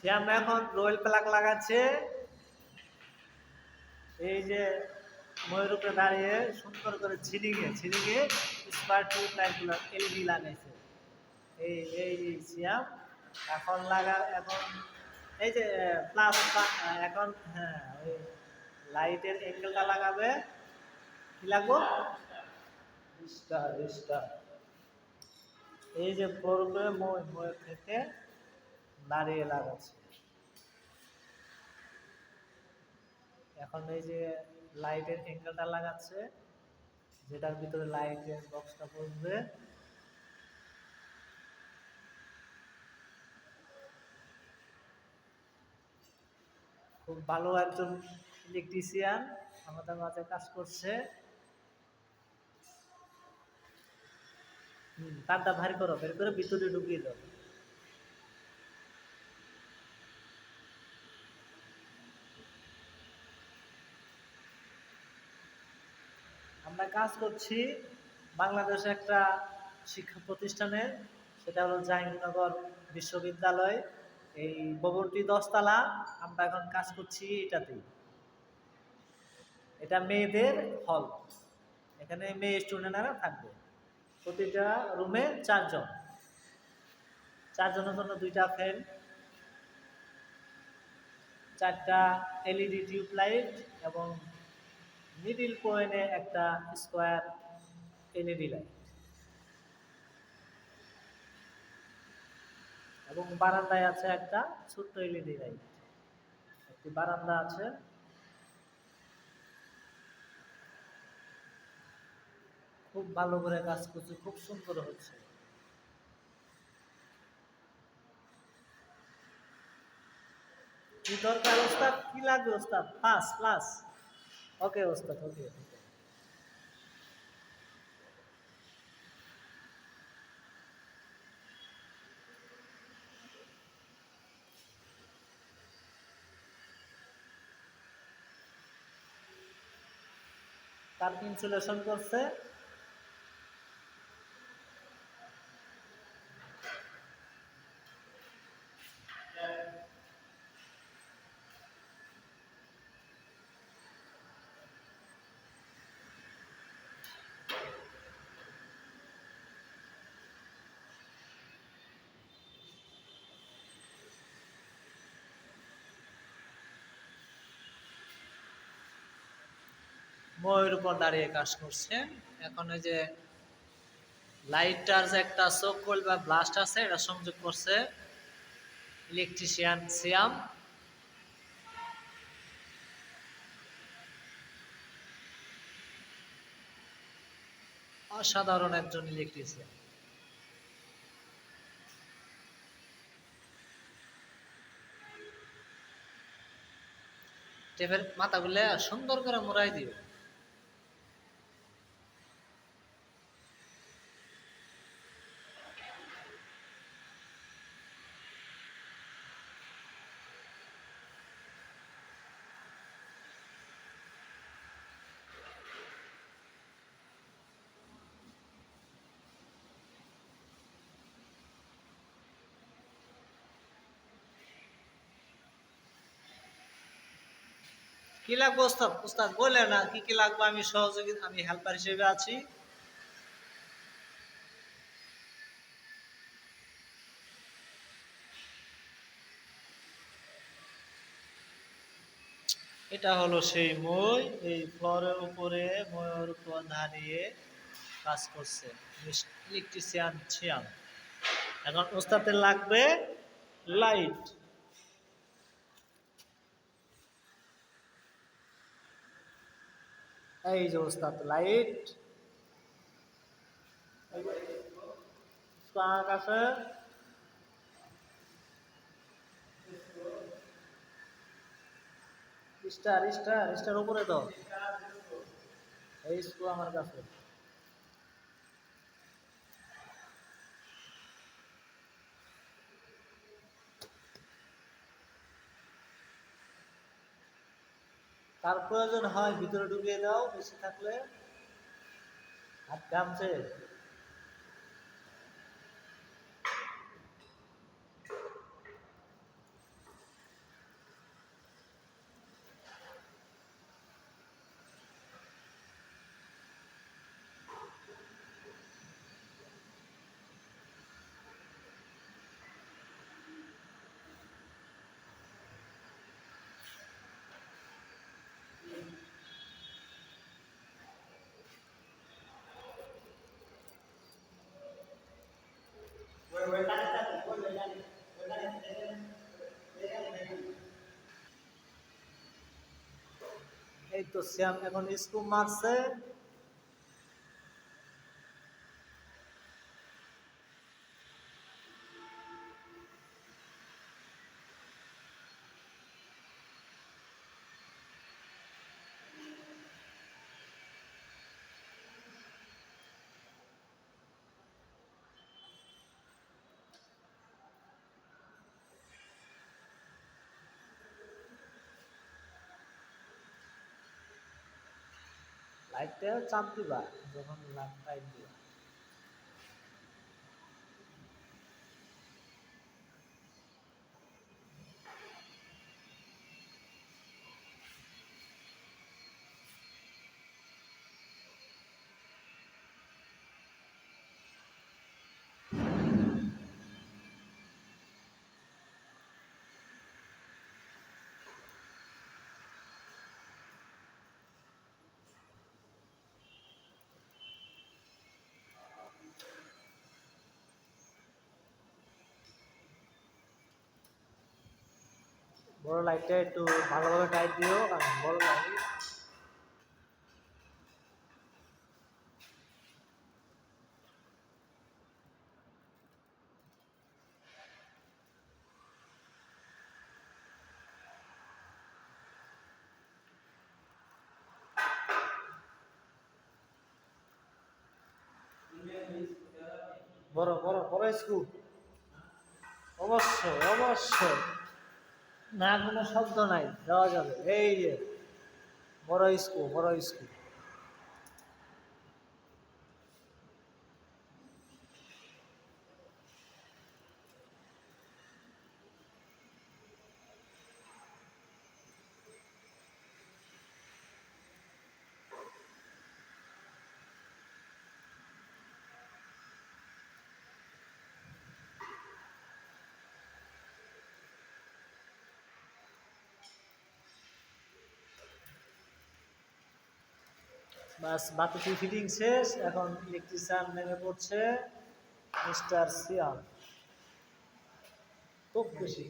শ্যাম এখন royal plug লাগাচ্ছে। এই যে ময়ের উপরে দাঁড়িয়ে সুন্দর করে ছিলিংয়ে স্মার্ট টিউব লাইটগুলো এলইডি লাগাইছে। এই এই শ্যাম এখন এখন এই যে প্লাস এখন হ্যাঁ ওই লাইটের অ্যাঙ্গেলটা লাগাবে। কি লাগবো? স্টার। এই যে পড়বে মই থেকে দাঁড়িয়ে লাগাচ্ছে। এখন এই যে লাইটের অ্যাঙ্গেলটা লাগাচ্ছে, যেটার ভিতরে লাইটের বক্সটা পড়বে। খুব ভালো একজন ইলেকট্রিশিয়ান আমাদের মাঝে কাজ করছে। তারটা ভারী করো, বের করে ভিতরে ঢুকিয়ে দাও। আমরা কাজ করছি বাংলাদেশে একটা শিক্ষা প্রতিষ্ঠানে, সেটা হলো জাহাঙ্গীরনগর বিশ্ববিদ্যালয়। এই ভবনটি 10 তলা। আমরা এখন কাজ করছি এটাতেই। এটা মেয়েদের হল, এখানে মেয়ে স্টুডেন্টরা থাকবে। প্রতিটা রুমে 4 জন, 4 জনের জন্য 2টা ফ্যান, 4টা এলইডি টিউব লাইট এবং মিডিল পয়েন্টে একটা স্কোয়ার এলইডি লাইট এবং বারান্দায় আছে একটা ছোট্ট এলইডি লাইট। একটি বারান্দা আছে। খুব ভালো করে কাজ করছে, খুব সুন্দর হচ্ছে। কি দরকার ওস্তাদ? কি লাগবে ওস্তাদ? প্লাস। ওকে ওস্তাদ, ওকে। তার ইনসুলেশন করছে। ময়ের উপর দাঁড়িয়ে কাজ করছে। এখন ওই যে লাইটটার যে একটা চোখ বা ব্লাস্ট আছে, এটা সংযোগ করছে ইলেকট্রিশিয়ান সিয়াম। অসাধারণ একজন ইলেকট্রিশিয়ান। টেপের মাথাগুলো সুন্দর করে মোড়াই দিও। কি লাগবে ওস্তাদ? ওস্তাদ বলে না কি লাগবে, আমি সহযোগী, আমি হেল্পার হিসেবে আছি। এটা হলো সেই মই, এই ফ্লোরের উপরে ময়ের উপর দাঁড়িয়ে কাজ করছে ইলেকট্রিশিয়ান ছিয়াম। এখন ওস্তাদের লাগবে লাইট। এই যে ওস্তাদ লাইট আমার কাছে। স্টার উপরে দাও। এই স্ক্রু আমার কাছে। তার প্রয়োজন হয় ভিতরে ঢুকিয়ে দাও, বেশি থাকলে। হাত ঘামছে। এই তো শ্যাম এখন স্কুপ মারছে। লাইটটা চাপ দিবা যখন লাইট দিবা। বড় লাইটটা একটু ভালোভাবে টাইট দিও, কারণ বড় লাইট। বড় বড় বড় স্কুপ, অবশ্যই অবশ্যই, না কোনো শব্দ নাই, দেওয়া যাবে। এই যে বড় স্কুপ, বড় স্কুপ। বাস বাতিটি ফিটিং শেষ, এখন ইলেকট্রিশিয়ান নেমে পড়ছে, মিস্টার সিয়াম। খুব খুশি।